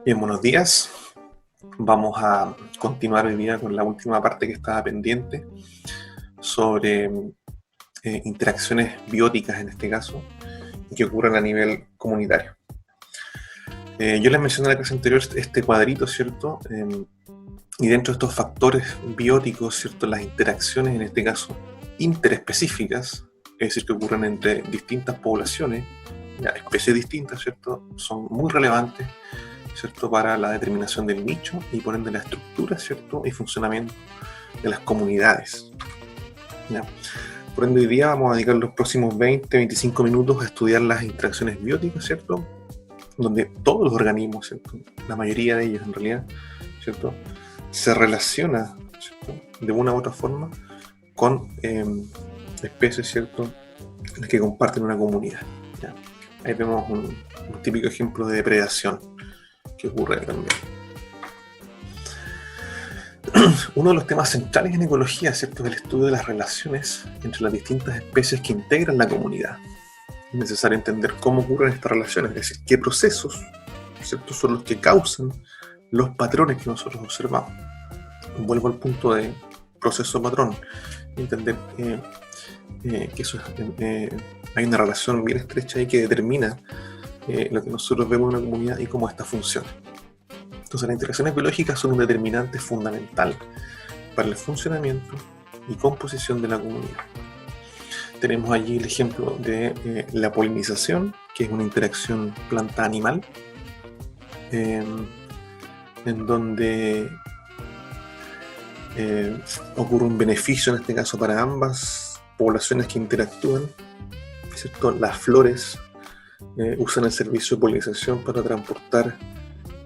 Bien, buenos días. Vamos a continuar hoy día con la última parte que estaba pendiente sobre interacciones bióticas en este caso, que ocurren a nivel comunitario. Yo les mencioné en la clase anterior este cuadrito, ¿cierto? Y dentro de estos factores bióticos, ¿cierto? Las interacciones, en este caso, interespecíficas, es decir, que ocurren entre distintas poblaciones, especies distintas, ¿cierto? Son muy relevantes, ¿cierto? Para la determinación del nicho y por ende la estructura, ¿cierto? Y funcionamiento de las comunidades. ¿Ya? Por ende, hoy día vamos a dedicar los próximos 20-25 minutos a estudiar las interacciones bióticas, ¿cierto? Donde todos los organismos, ¿cierto? La mayoría de ellos en realidad, ¿cierto? Se relaciona, ¿cierto? De una u otra forma con especies, ¿cierto? Las que comparten una comunidad. ¿Ya? Ahí vemos un típico ejemplo de depredación que ocurre también. Uno de los temas centrales en ecología, ¿cierto?, es el estudio de las relaciones entre las distintas especies que integran la comunidad. Es necesario entender cómo ocurren estas relaciones, es decir, qué procesos, ¿cierto?, son los que causan los patrones que nosotros observamos. Vuelvo al punto de proceso-patrón, entender que eso hay una relación bien estrecha ahí que determina lo que nosotros vemos en una comunidad y cómo esta funciona. Entonces, las interacciones biológicas son un determinante fundamental para el funcionamiento y composición de la comunidad. Tenemos allí el ejemplo de la polinización, que es una interacción planta-animal, en donde ocurre un beneficio, en este caso, para ambas poblaciones que interactúan, ¿cierto? Las flores usan el servicio de polinización para transportar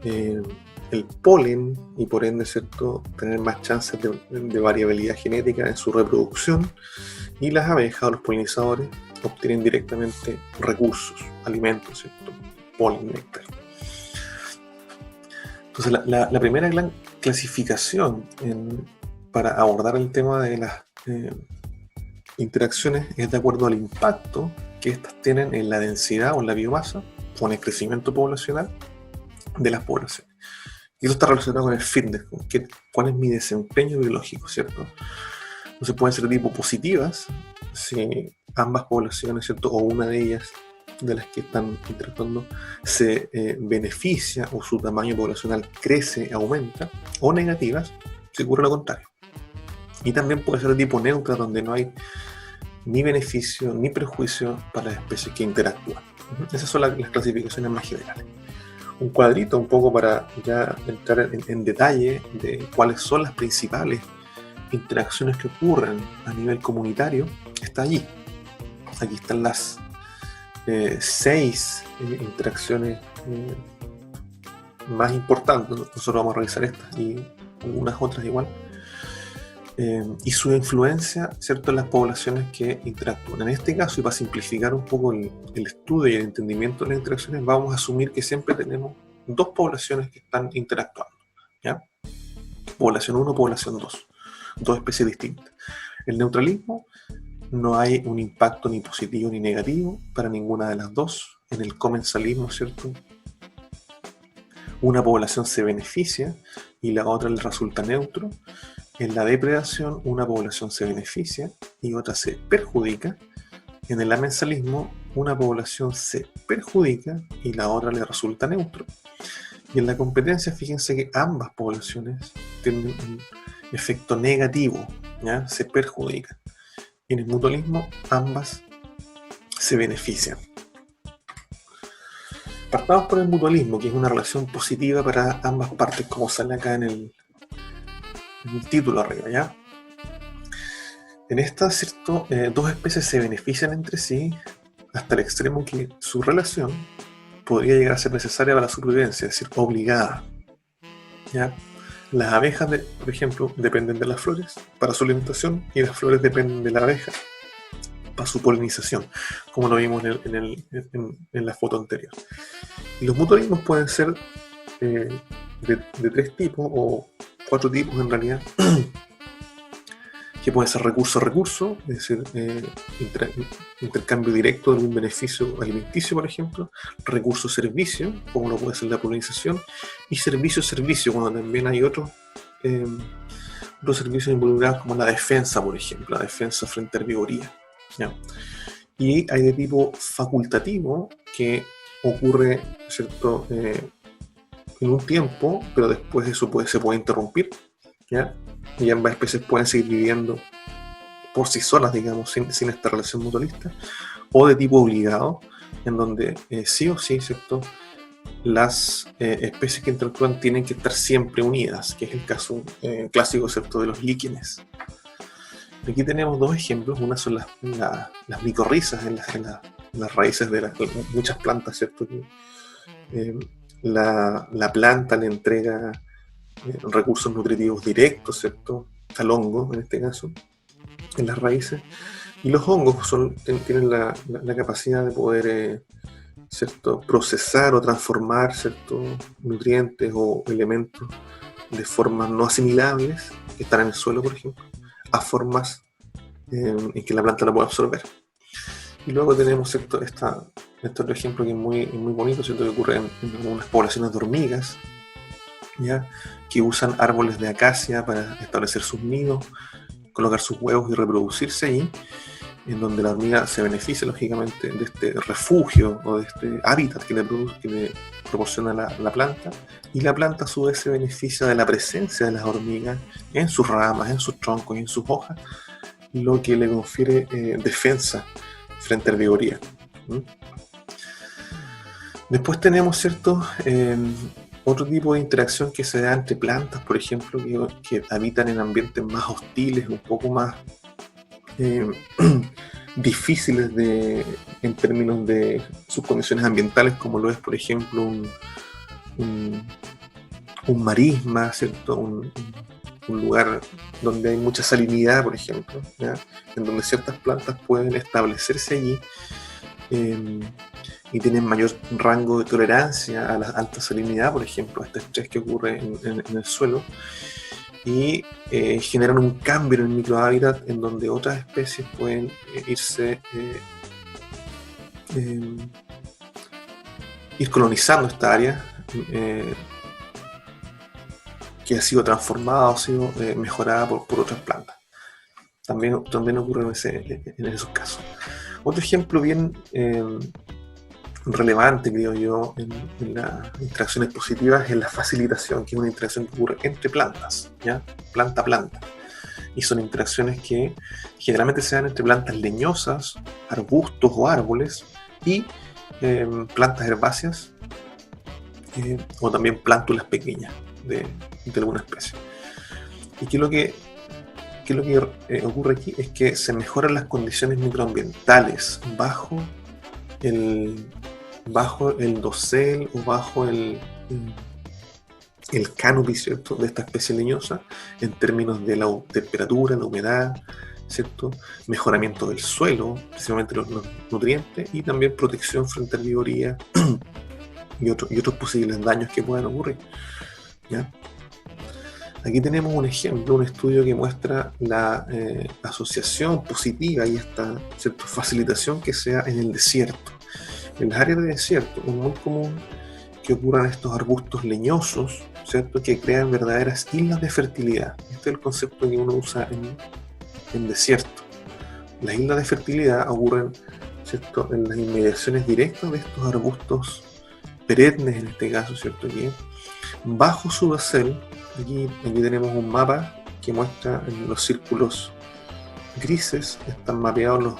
el polen y por ende, ¿cierto?, tener más chances de variabilidad genética en su reproducción, y las abejas o los polinizadores obtienen directamente recursos, alimentos, ¿cierto?, polen, néctar. Entonces la primera gran clasificación para abordar el tema de las interacciones es de acuerdo al impacto que estas tienen en la densidad o en la biomasa o en el crecimiento poblacional de las poblaciones. Y eso está relacionado con el fitness, con cuál es mi desempeño biológico, ¿cierto? Entonces pueden ser tipo positivas, si ambas poblaciones, ¿cierto?, o una de ellas, de las que están interactuando, se beneficia o su tamaño poblacional crece, aumenta, o negativas, si ocurre lo contrario. Y también puede ser de tipo neutra, donde no hay ni beneficio ni perjuicio para las especies que interactúan. Esas son las clasificaciones más generales. Un cuadrito un poco para ya entrar en detalle de cuáles son las principales interacciones que ocurren a nivel comunitario, está allí. Aquí están las 6 interacciones más importantes. Nosotros vamos a revisar estas y algunas otras igual. Y su influencia, ¿cierto?, en las poblaciones que interactúan. En este caso, y para simplificar un poco el estudio y el entendimiento de las interacciones, vamos a asumir que siempre tenemos dos poblaciones que están interactuando, ¿ya? Población 1, población 2, dos especies distintas. El neutralismo, no hay un impacto ni positivo ni negativo para ninguna de las dos. En el comensalismo, ¿cierto?, una población se beneficia y la otra le resulta neutro. En la depredación, una población se beneficia y otra se perjudica. En el amensalismo, una población se perjudica y la otra le resulta neutro. Y en la competencia, fíjense que ambas poblaciones tienen un efecto negativo, ¿ya? Se perjudican. Y en el mutualismo, ambas se benefician. Partamos por el mutualismo, que es una relación positiva para ambas partes, como sale acá en el título arriba, ¿ya? En esta, ¿cierto?, dos especies se benefician entre sí hasta el extremo que su relación podría llegar a ser necesaria para la supervivencia, es decir, obligada, ¿ya? Las abejas, por ejemplo, dependen de las flores para su alimentación y las flores dependen de la abeja para su polinización, como lo vimos en la foto anterior. Y los mutualismos pueden ser de 3 tipos o 4 tipos en realidad, que puede ser recurso a recurso, es decir, intercambio directo de algún beneficio alimenticio, por ejemplo, recurso-servicio, como lo puede ser la polinización, y servicio-servicio, cuando también hay otros servicios involucrados como la defensa, por ejemplo, la defensa frente a herbivoría, ¿ya? Y hay de tipo facultativo, que ocurre, ¿cierto?, en un tiempo, pero después eso se puede interrumpir, ¿ya? Y ambas especies pueden seguir viviendo por sí solas, digamos, sin esta relación mutualista, o de tipo obligado, en donde sí o sí, ¿cierto?, las especies que interactúan tienen que estar siempre unidas, que es el caso clásico, ¿cierto?, de los líquenes. Aquí tenemos dos ejemplos. Una son las micorrizas en las raíces de muchas plantas, ¿cierto?, que la planta le entrega recursos nutritivos directos, ¿cierto?, al hongo, en este caso, en las raíces. Y los hongos tienen la capacidad de poder, ¿cierto?, procesar o transformar ciertos nutrientes o elementos de formas no asimilables, que están en el suelo, por ejemplo, a formas en que la planta la puede absorber. Y luego tenemos, ¿cierto?, este otro ejemplo que es muy bonito, ¿cierto?, que ocurre en algunas poblaciones de hormigas, ¿ya?, que usan árboles de acacia para establecer sus nidos, colocar sus huevos y reproducirse ahí, en donde la hormiga se beneficia, lógicamente, de este refugio o de este hábitat que le proporciona la planta, y la planta a su vez se beneficia de la presencia de las hormigas en sus ramas, en sus troncos y en sus hojas, lo que le confiere defensa frente a herbivoría. Después tenemos, ¿cierto?, otro tipo de interacción que se da entre plantas, por ejemplo, que habitan en ambientes más hostiles, un poco más difíciles en términos de sus condiciones ambientales, como lo es, por ejemplo, un marisma, ¿cierto?, un lugar donde hay mucha salinidad, por ejemplo, ¿ya?, en donde ciertas plantas pueden establecerse allí y tienen mayor rango de tolerancia a la alta salinidad, por ejemplo, a este estrés que ocurre en el suelo, y generan un cambio en el microhábitat en donde otras especies pueden ir colonizando esta área que ha sido transformada o ha sido mejorada por otras plantas. También ocurre en esos casos. Otro ejemplo bien relevante, creo yo, en las interacciones positivas es la facilitación, que es una interacción que ocurre entre plantas, ¿ya?, planta a planta. Y son interacciones que generalmente se dan entre plantas leñosas, arbustos o árboles, y plantas herbáceas, o también plántulas pequeñas de alguna especie. Y que lo que ocurre aquí es que se mejoran las condiciones microambientales bajo el dosel o bajo el canopy, ¿cierto?, de esta especie leñosa, en términos de la temperatura, la humedad, ¿cierto?, mejoramiento del suelo, principalmente los nutrientes, y también protección frente a herbivoría y otros posibles daños que puedan ocurrir, ¿ya? Aquí tenemos un ejemplo, un estudio que muestra la asociación positiva y esta, ¿cierto?, facilitación que se da en el desierto. En las áreas de desierto es muy común que ocurran estos arbustos leñosos, ¿cierto?, que crean verdaderas islas de fertilidad. Este es el concepto que uno usa en desierto. Las islas de fertilidad ocurren, ¿cierto?, en las inmediaciones directas de estos arbustos perennes, en este caso, ¿cierto?, que bajo su dosel. Aquí tenemos un mapa que muestra en los círculos grises, están mapeados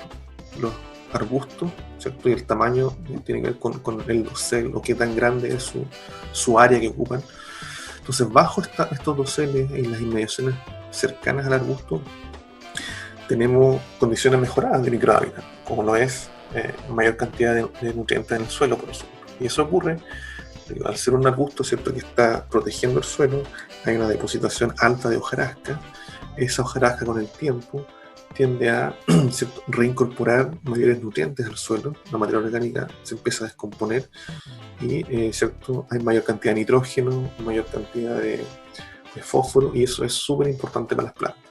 los arbustos, ¿cierto?, y el tamaño tiene que ver con el dosel o qué tan grande es su área que ocupan. Entonces, bajo estos doseles y las inmediaciones cercanas al arbusto, tenemos condiciones mejoradas de microhábitat, como lo es mayor cantidad de nutrientes en el suelo, por ejemplo. Y eso ocurre al ser un arbusto, ¿cierto?, que está protegiendo el suelo. Hay una depositación alta de hojarasca. Esa hojarasca con el tiempo tiende a, ¿cierto?, reincorporar mayores nutrientes al suelo. La materia orgánica se empieza a descomponer y ¿cierto?, hay mayor cantidad de nitrógeno, mayor cantidad de fósforo, y eso es súper importante para las plantas.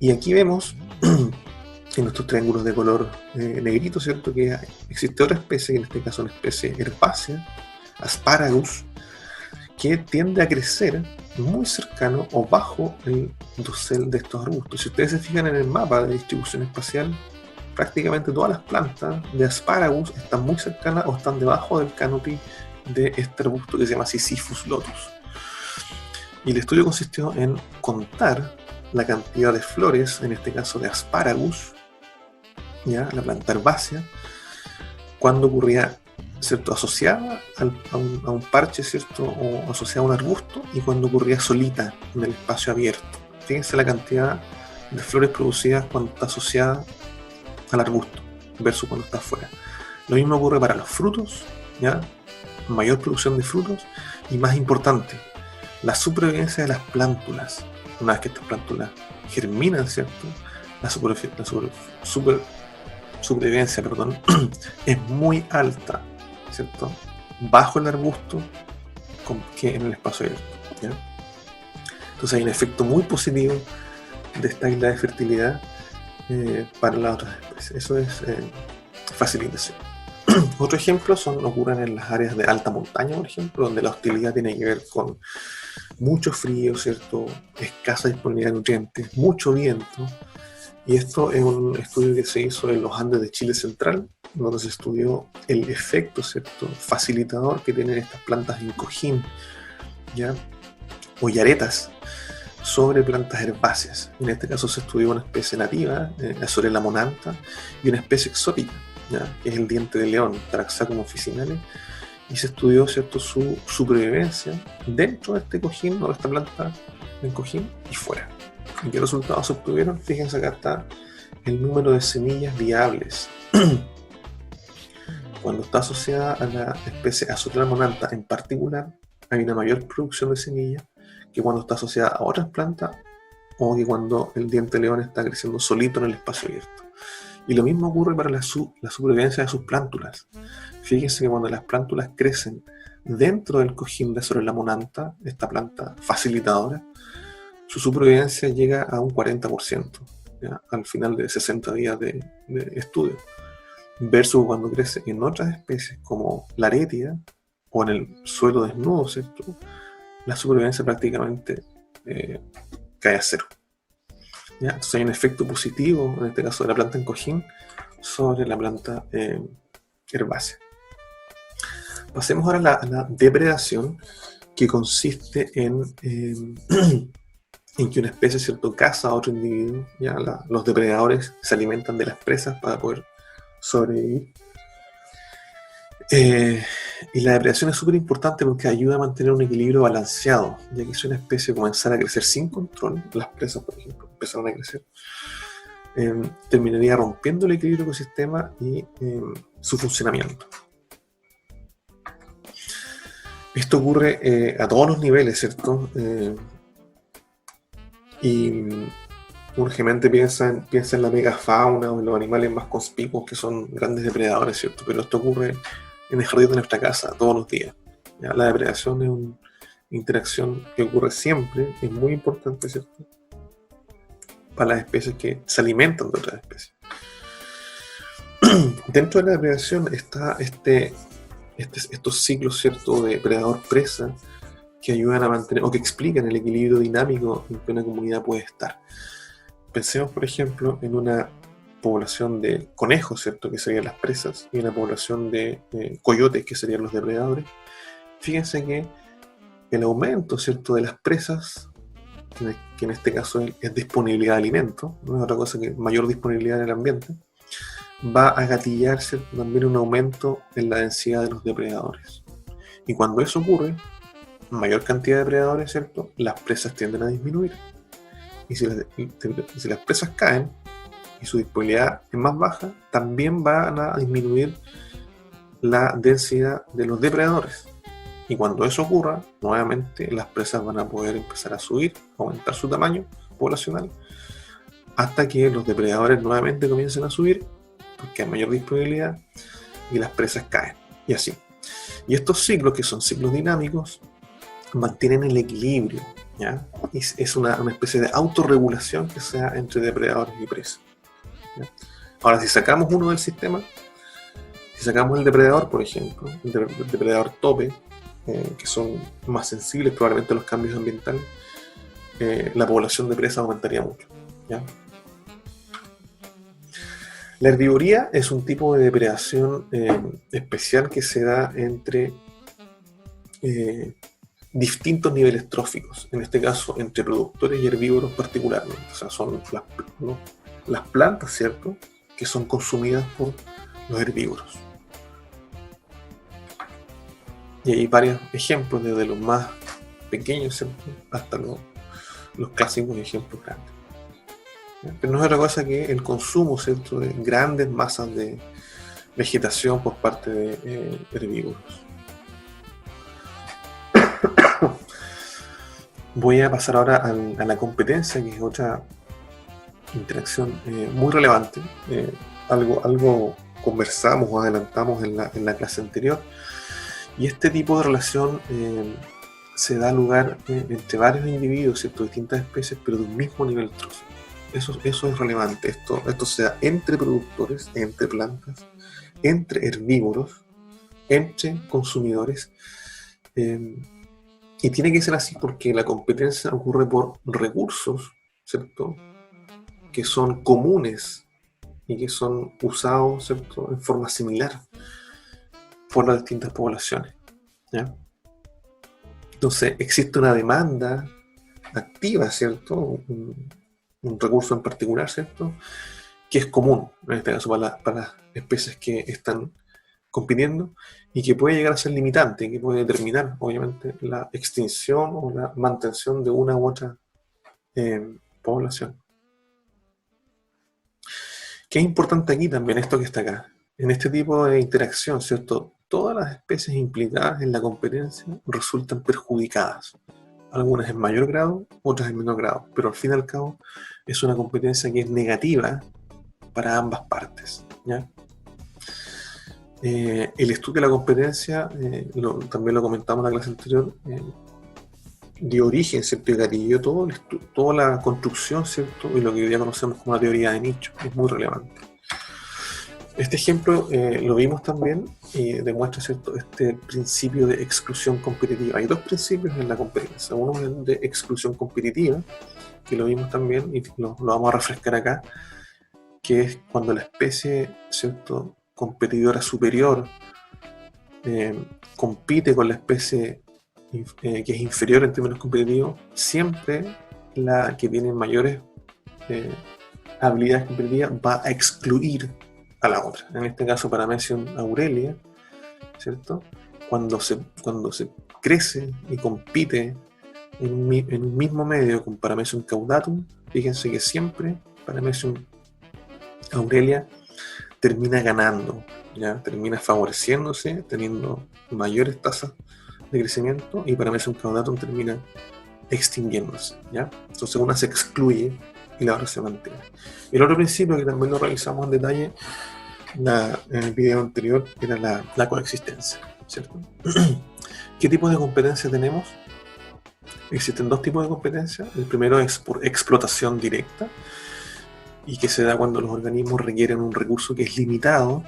Y aquí vemos en nuestros triángulos de color negrito, ¿cierto? Que existe otra especie, en este caso una especie herbácea, Asparagus, que tiende a crecer muy cercano o bajo el dosel de estos arbustos. Si ustedes se fijan en el mapa de distribución espacial, prácticamente todas las plantas de Asparagus están muy cercanas o están debajo del canopy de este arbusto que se llama Sisyphus lotus. Y el estudio consistió en contar la cantidad de flores, en este caso de Asparagus, ¿ya? La planta herbácea, cuando ocurría, ¿cierto?, asociada a un parche, ¿cierto?, o asociada a un arbusto, y cuando ocurría solita en el espacio abierto. Fíjense la cantidad de flores producidas cuando está asociada al arbusto versus cuando está afuera. Lo mismo ocurre para los frutos, ¿ya? Mayor producción de frutos, y más importante, la supervivencia de las plántulas. Una vez que estas plántulas germinan, ¿cierto?, la supervivencia, es muy alta, ¿cierto?, bajo el arbusto que en el espacio abierto, ¿ya? Entonces hay un efecto muy positivo de esta isla de fertilidad para las otras especies. Eso es facilitación. Otro ejemplo ocurren en las áreas de alta montaña, por ejemplo, donde la hostilidad tiene que ver con mucho frío, ¿cierto?, escasa disponibilidad de nutrientes, mucho viento. Y esto es un estudio que se hizo en los Andes de Chile Central, donde se estudió el efecto, ¿cierto?, facilitador que tienen estas plantas en cojín, ¿ya?, o yaretas, sobre plantas herbáceas. En este caso se estudió una especie nativa, Azorella monanta, y una especie exótica, ¿ya?, que es el diente de león, Taraxacum officinale, y se estudió, ¿cierto?, su supervivencia dentro de este cojín o de esta planta en cojín y fuera. ¿Y qué resultados se obtuvieron? Fíjense, acá está el número de semillas viables. Cuando está asociada a la especie Azorella monanta en particular, hay una mayor producción de semillas que cuando está asociada a otras plantas o que cuando el diente de león está creciendo solito en el espacio abierto. Y lo mismo ocurre para la supervivencia de sus plántulas. Fíjense que cuando las plántulas crecen dentro del cojín de Azorella monanta, esta planta facilitadora, su supervivencia llega a un 40%, ¿ya?, al final de 60 días de estudio, versus cuando crece en otras especies como la aretia o en el suelo desnudo, ¿cierto?, la supervivencia prácticamente cae a cero, ¿ya? Entonces hay un efecto positivo, en este caso de la planta en cojín, sobre la planta herbácea. Pasemos ahora a la depredación, que consiste en que una especie, ¿cierto?, caza a otro individuo, ¿ya? Los depredadores se alimentan de las presas para poder sobrevivir. Y la depredación es súper importante porque ayuda a mantener un equilibrio balanceado, ya que si una especie comenzara a crecer sin control, las presas, por ejemplo, empezaron a crecer, terminaría rompiendo el equilibrio del ecosistema y su funcionamiento. Esto ocurre a todos los niveles, ¿cierto? Y urgentemente piensa en la megafauna o en los animales más conspicuos que son grandes depredadores, ¿cierto? Pero esto ocurre en el jardín de nuestra casa todos los días, ¿ya? La depredación es una interacción que ocurre siempre, es muy importante, ¿cierto?, para las especies que se alimentan de otras especies. Dentro de la depredación está estos ciclos, ¿cierto?, de depredador-presa que ayudan a mantener o que explican el equilibrio dinámico en que una comunidad puede estar. Pensemos, por ejemplo, en una población de conejos, ¿cierto?, que serían las presas, y una población de coyotes, que serían los depredadores. Fíjense que el aumento, ¿cierto?, de las presas, que en este caso es disponibilidad de alimento, no es otra cosa que mayor disponibilidad en el ambiente, va a gatillar, ¿cierto?, también un aumento en la densidad de los depredadores. Y cuando eso ocurre, mayor cantidad de depredadores, ¿cierto?, las presas tienden a disminuir. Y si las presas caen y su disponibilidad es más baja, también van a disminuir la densidad de los depredadores. Y cuando eso ocurra, nuevamente las presas van a poder empezar a subir, aumentar su tamaño poblacional, hasta que los depredadores nuevamente comiencen a subir, porque hay mayor disponibilidad, y las presas caen, y así. Y estos ciclos, que son ciclos dinámicos, mantienen el equilibrio, ¿ya? Es una especie de autorregulación que se da entre depredadores y presa, ¿ya? Ahora, si sacamos uno del sistema, si sacamos el depredador, por ejemplo, el depredador tope, que son más sensibles probablemente a los cambios ambientales, la población de presa aumentaría mucho, ¿ya? La herbivoría es un tipo de depredación especial que se da entre distintos niveles tróficos, en este caso entre productores y herbívoros particularmente. O sea, son las plantas, ¿cierto?, que son consumidas por los herbívoros. Y hay varios ejemplos, desde los más pequeños, ¿cierto?, hasta los clásicos ejemplos grandes. Pero no es otra cosa que el consumo, ¿cierto?, de grandes masas de vegetación por parte de herbívoros. Voy a pasar ahora a la competencia, que es otra interacción muy relevante. Algo conversamos o adelantamos en la clase anterior. Y este tipo de relación se da lugar entre varios individuos, ¿cierto?, distintas especies, pero de un mismo nivel trófico. Eso es relevante. Esto se da entre productores, entre plantas, entre herbívoros, entre consumidores. Y tiene que ser así porque la competencia ocurre por recursos, ¿cierto?, que son comunes y que son usados, ¿cierto?, en forma similar por las distintas poblaciones, ¿ya? Entonces existe una demanda activa, ¿cierto?, un recurso en particular, ¿cierto?, que es común, en este caso para las especies que están compitiendo, y que puede llegar a ser limitante, que puede determinar, obviamente, la extinción o la mantención de una u otra población. ¿Qué es importante aquí también, esto que está acá? En este tipo de interacción, ¿cierto?, todas las especies implicadas en la competencia resultan perjudicadas. Algunas en mayor grado, otras en menor grado, pero al fin y al cabo es una competencia que es negativa para ambas partes, ¿ya? El estudio de la competencia, también lo comentamos en la clase anterior, dio origen, ¿cierto?, y gatilló toda la construcción, ¿cierto?, y lo que hoy día conocemos como la teoría de nicho. Es muy relevante. Este ejemplo lo vimos también y demuestra, ¿cierto?, este principio de exclusión competitiva. Hay dos principios en la competencia. Uno es de exclusión competitiva, que lo vimos también y lo vamos a refrescar acá, que es cuando la especie, ¿cierto?, competidora superior compite con la especie que es inferior en términos competitivos. Siempre la que tiene mayores habilidades competitivas va a excluir a la otra. En este caso, Paramecium aurelia, ¿cierto?, cuando se crece y compite en un mismo medio con Paramecium caudatum, fíjense que siempre Paramecium aurelia termina ganando, ¿ya?, termina favoreciéndose, teniendo mayores tasas de crecimiento, y Paramecium caudatum termina extinguiéndose, ¿ya? Entonces una se excluye y la otra se mantiene. El otro principio, que también lo realizamos en detalle en el video anterior, era la coexistencia, ¿cierto? ¿Qué tipo de competencia tenemos? Existen dos tipos de competencia. El primero es por explotación directa, y que se da cuando los organismos requieren un recurso que es limitado,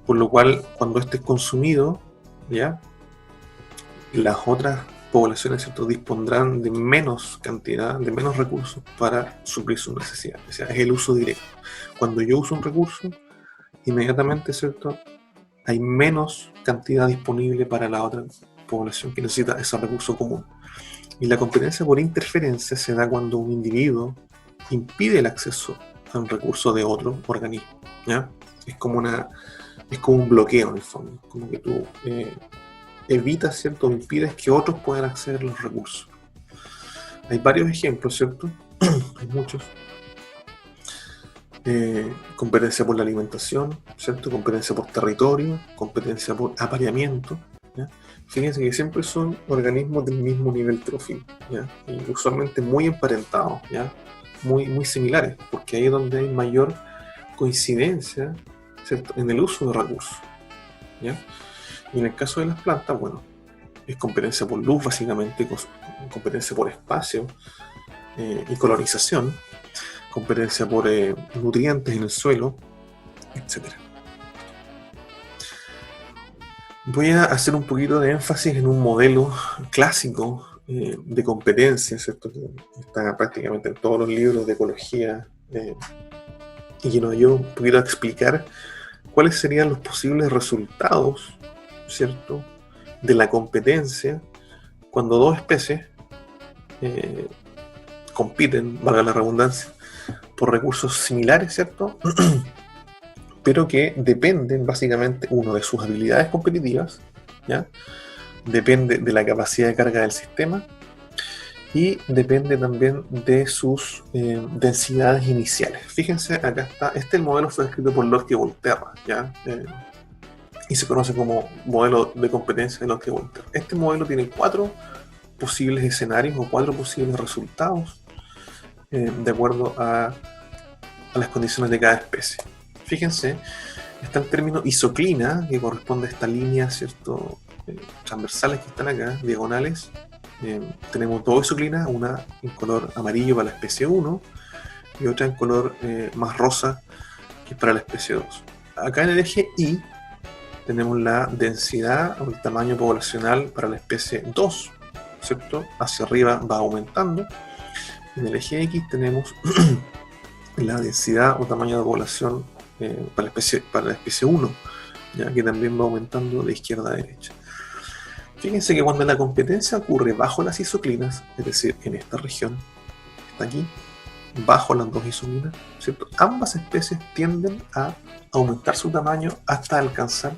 por lo cual cuando este es consumido, ¿ya?, las otras poblaciones, ¿cierto?, dispondrán de menos cantidad, de menos recursos para suplir sus necesidades. O sea, es el uso directo. Cuando yo uso un recurso, inmediatamente, ¿cierto?, hay menos cantidad disponible para la otra población que necesita ese recurso común. Y la competencia por interferencia se da cuando un individuo impide el acceso a un recurso de otro organismo, ¿ya? Es como un bloqueo, en el fondo, como que tú evitas, ¿cierto?, o impides que otros puedan acceder a los recursos. Hay varios ejemplos, ¿cierto? Hay muchos. Competencia por la alimentación, ¿cierto?, competencia por territorio, competencia por apareamiento, ¿ya? Fíjense que siempre son organismos del mismo nivel trófico, ¿ya?, y usualmente muy emparentados, ¿ya?, muy similares, porque ahí es donde hay mayor coincidencia, ¿cierto?, en el uso de recursos, ¿ya? Y en el caso de las plantas, bueno, es competencia por luz, básicamente, competencia por espacio y colonización, competencia por nutrientes en el suelo, etc. Voy a hacer un poquito de énfasis en un modelo clásico de competencia, ¿cierto? Que está prácticamente en todos los libros de ecología y que nos ayuda un poquito a explicar cuáles serían los posibles resultados, ¿cierto?, de la competencia cuando dos especies compiten, valga la redundancia, por recursos similares, ¿cierto?, pero que dependen básicamente, uno, de sus habilidades competitivas, ¿ya?, depende de la capacidad de carga del sistema y depende también de sus densidades iniciales. Fíjense, acá está, el modelo fue escrito por Locke y Volterra, ¿ya? Y se conoce como modelo de competencia de Locke y Volterra. Este modelo tiene 4 posibles escenarios o 4 posibles resultados de acuerdo a las condiciones de cada especie. Fíjense, está el término isoclina, que corresponde a esta línea, ¿cierto?, transversales que están acá, diagonales. Tenemos 2 isoclinas, una en color amarillo para la especie 1 y otra en color más rosa, que es para la especie 2. Acá en el eje Y tenemos la densidad o el tamaño poblacional para la especie 2, ¿cierto? Hacia arriba va aumentando. En el eje X tenemos la densidad o tamaño de población para la especie 1, ya que también va aumentando de izquierda a derecha. Fíjense que cuando la competencia ocurre bajo las isoclinas, es decir, en esta región, está aquí, bajo las 2 isoclinas, ¿cierto?, ambas especies tienden a aumentar su tamaño hasta alcanzar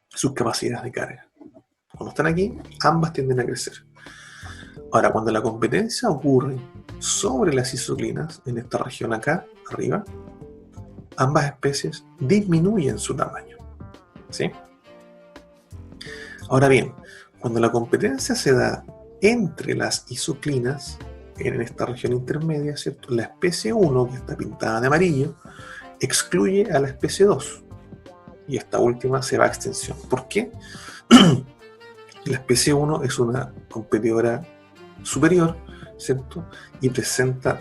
sus capacidades de carga. Cuando están aquí, ambas tienden a crecer. Ahora, cuando la competencia ocurre sobre las isoclinas, en esta región acá, arriba, ambas especies disminuyen su tamaño, ¿sí? Ahora bien, cuando la competencia se da entre las isoclinas, en esta región intermedia, ¿cierto?, la especie 1, que está pintada de amarillo, excluye a la especie 2 y esta última se va a extinción. ¿Por qué? La especie 1 es una competidora superior, ¿cierto?, y presenta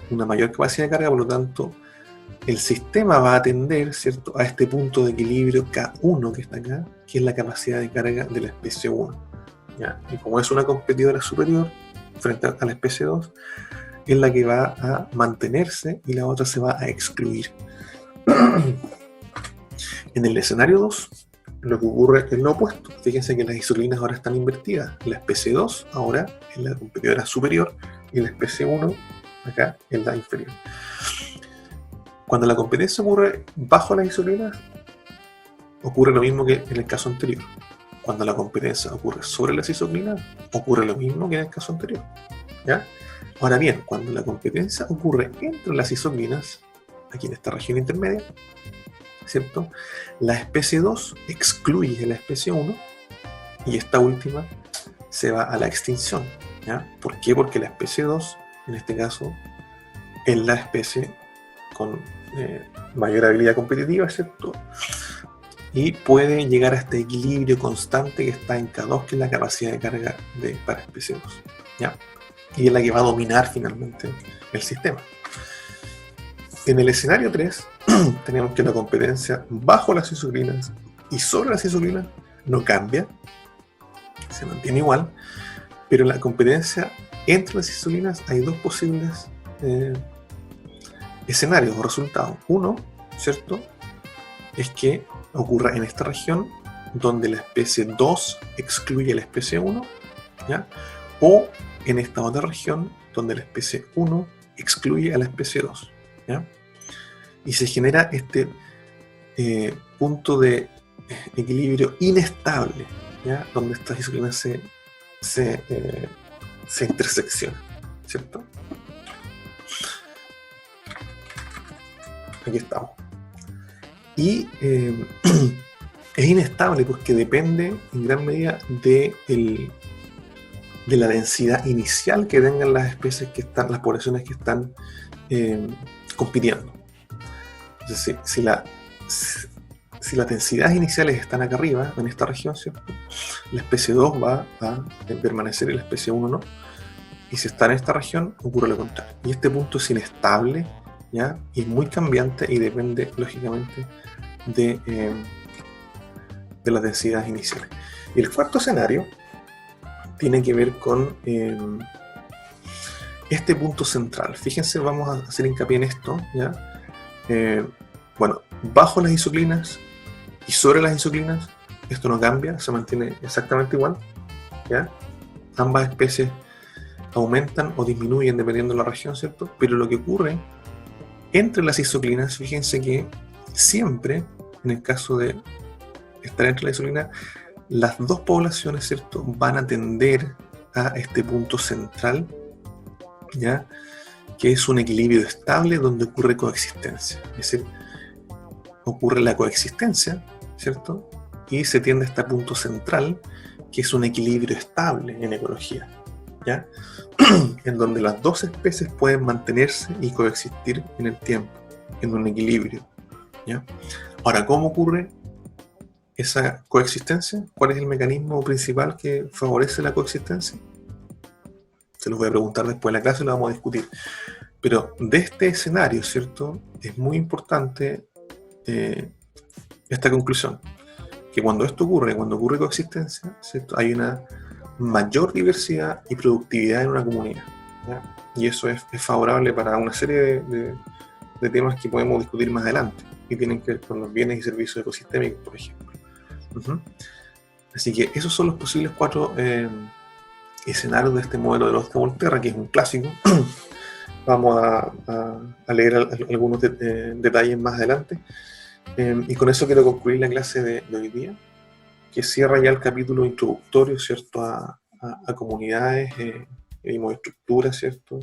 una mayor capacidad de carga, por lo tanto el sistema va a tender, ¿cierto?, a este punto de equilibrio K1 que está acá, que es la capacidad de carga de la especie 1, ¿ya? Y como es una competidora superior frente a la especie 2, es la que va a mantenerse y la otra se va a excluir. En el escenario 2, lo que ocurre es lo opuesto. Fíjense que las isoclinas ahora están invertidas. La especie 2 ahora es la competidora superior y la especie 1 acá es la inferior. Cuando la competencia ocurre bajo las isoclinas, ocurre lo mismo que en el caso anterior. Cuando la competencia ocurre sobre las isoclinas, ocurre lo mismo que en el caso anterior, ¿ya? Ahora bien, cuando la competencia ocurre entre las isoclinas, aquí en esta región intermedia, ¿cierto?, la especie 2 excluye a la especie 1 y esta última se va a la extinción, ¿ya? ¿Por qué? Porque la especie 2, en este caso, es la especie con mayor habilidad competitiva, ¿cierto?, y puede llegar a este equilibrio constante que está en K2, que es la capacidad de carga para especie 2, ¿ya? Y es la que va a dominar finalmente el sistema. En el escenario 3, tenemos que la competencia bajo las isoclinas y sobre las isoclinas no cambia, se mantiene igual, pero en la competencia entre las isoclinas hay 2 posibles escenarios o resultados. Uno, ¿cierto?, es que ocurra en esta región donde la especie 2 excluye a la especie 1, ¿ya?, o en esta otra región donde la especie 1 excluye a la especie 2, ¿ya? Y se genera este punto de equilibrio inestable, ¿ya?, donde estas isoclinas se interseccionan, ¿cierto? Aquí estamos. Y es inestable porque depende en gran medida de la densidad inicial que tengan las especies que están, las poblaciones que están compitiendo. Entonces, si las densidades iniciales están acá arriba, en esta región, ¿cierto? La especie 2 va a permanecer y la especie 1 no. Y si está en esta región, ocurre lo contrario. Y este punto es inestable, ¿ya? Y muy cambiante y depende, lógicamente, de las densidades iniciales. Y el cuarto escenario tiene que ver con este punto central. Fíjense, vamos a hacer hincapié en esto, ¿ya? Bueno, bajo las isoclinas y sobre las isoclinas, esto no cambia, se mantiene exactamente igual, ¿ya? Ambas especies aumentan o disminuyen dependiendo de la región, ¿cierto? Pero lo que ocurre entre las isoclinas, fíjense que siempre, en el caso de estar entre las isoclinas, las dos poblaciones, ¿cierto?, van a tender a este punto central, ¿ya?, que es un equilibrio estable donde ocurre coexistencia. Es decir, ocurre la coexistencia, ¿cierto?, y se tiende a este punto central, que es un equilibrio estable en ecología, ¿ya?, en donde las dos especies pueden mantenerse y coexistir en el tiempo, en un equilibrio, ¿ya? Ahora, ¿cómo ocurre esa coexistencia? ¿Cuál es el mecanismo principal que favorece la coexistencia? Se los voy a preguntar después de la clase y lo vamos a discutir. Pero de este escenario, ¿cierto?, es muy importante esta conclusión, que cuando esto ocurre, cuando ocurre coexistencia, ¿cierto?, hay una mayor diversidad y productividad en una comunidad, ¿ya? Y eso es favorable para una serie de temas que podemos discutir más adelante y tienen que ver con los bienes y servicios ecosistémicos, por ejemplo. Así que esos son los posibles 4 escenarios de este modelo de Lógica Volterra, que es un clásico. Vamos a leer algunos detalles más adelante. Y con eso quiero concluir la clase de hoy día, que cierra ya el capítulo introductorio, ¿cierto?, a comunidades. Vimos estructuras, ¿cierto?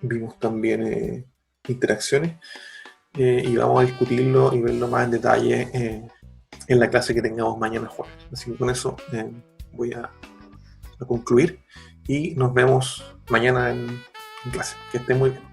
Vimos también interacciones, y vamos a discutirlo y verlo más en detalle en la clase que tengamos mañana jueves. Así que con eso voy a concluir y nos vemos mañana en clase. Que estén muy bien.